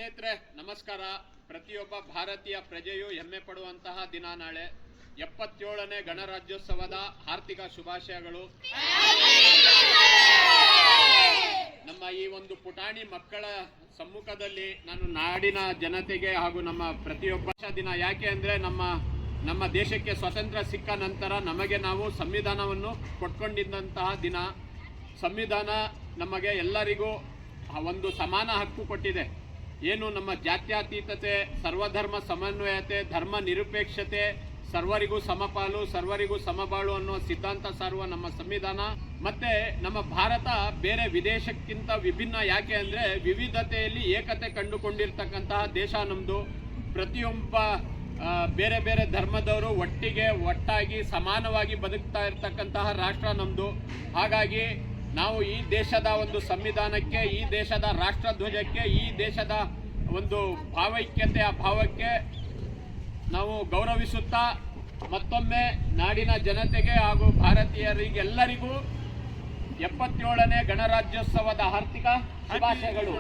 ಸ್ನೇಹಿತರೆ ನಮಸ್ಕಾರ. ಪ್ರತಿಯೊಬ್ಬ ಭಾರತೀಯ ಪ್ರಜೆಯು ಹೆಮ್ಮೆ ಪಡುವಂತಹ ದಿನ ನಾಳೆ. 77ನೇ ಗಣರಾಜ್ಯೋತ್ಸವದ ಆರ್ಥಿಕ ಶುಭಾಶಯಗಳು. ನಮ್ಮ ಈ ಒಂದು ಪುಟಾಣಿ ಮಕ್ಕಳ ಸಮ್ಮುಖದಲ್ಲಿ ನಾನು ನಾಡಿನ ಜನತೆಗೆ ಹಾಗೂ ನಮ್ಮ ಪ್ರತಿಯೊಬ್ಬ ದಿನ ಯಾಕೆ ಅಂದರೆ ನಮ್ಮ ದೇಶಕ್ಕೆ ಸ್ವಾತಂತ್ರ್ಯ ಸಿಕ್ಕ ನಂತರ ನಮಗೆ ನಾವು ಸಂವಿಧಾನವನ್ನು ಕೊಟ್ಕೊಂಡಿದ್ದಂತಹ ದಿನ. ಸಂವಿಧಾನ ನಮಗೆ ಎಲ್ಲರಿಗೂ ಒಂದು ಸಮಾನ ಹಕ್ಕು ಕೊಟ್ಟಿದೆ. ಏನು ನಮ್ಮ ಜಾತ್ಯತೀತತೆ, ಸರ್ವಧರ್ಮ ಸಮನ್ವಯತೆ, ಧರ್ಮ ನಿರಪೇಕ್ಷತೆ, ಸರ್ವರಿಗೂ ಸಮಪಾಲು, ಸರ್ವರಿಗೂ ಸಮಬಾಳು ಅನ್ನೋ ಸಿದ್ಧಾಂತ ಸಾರುವ ನಮ್ಮ ಸಂವಿಧಾನ. ಮತ್ತೆ ನಮ್ಮ ಭಾರತ ಬೇರೆ ವಿದೇಶಕ್ಕಿಂತ ವಿಭಿನ್ನ ಯಾಕೆ ಅಂದರೆ ವಿವಿಧತೆಯಲ್ಲಿ ಏಕತೆ ಕಂಡುಕೊಂಡಿರ್ತಕ್ಕಂತಹ ದೇಶ ನಮ್ಮದು. ಪ್ರತಿಯೊಬ್ಬ ಬೇರೆ ಬೇರೆ ಧರ್ಮದವರು ಒಟ್ಟಾಗಿ ಸಮಾನವಾಗಿ ಬದುಕ್ತಾ ಇರ್ತಕ್ಕಂತಹ ರಾಷ್ಟ್ರ ನಮ್ಮದು. ಹಾಗಾಗಿ ನಾವು ಈ ದೇಶದ ಒಂದು ಸಂವಿಧಾನಕ್ಕೆ, ಈ ದೇಶದ ರಾಷ್ಟ್ರಧ್ವಜಕ್ಕೆ, ಈ ದೇಶದ ಒಂದು ಭಾವೈಕ್ಯತೆಯ ಭಾವಕ್ಕೆ ನಾವು ಗೌರವಿಸುತ್ತಾ ಮತ್ತೊಮ್ಮೆ ನಾಡಿನ ಜನತೆಗೆ ಹಾಗೂ ಭಾರತೀಯರಿಗೆಲ್ಲರಿಗೂ 77ನೇ ಗಣರಾಜ್ಯೋತ್ಸವದ ಆರ್ಥಿಕ ಶುಭಾಶಯಗಳು.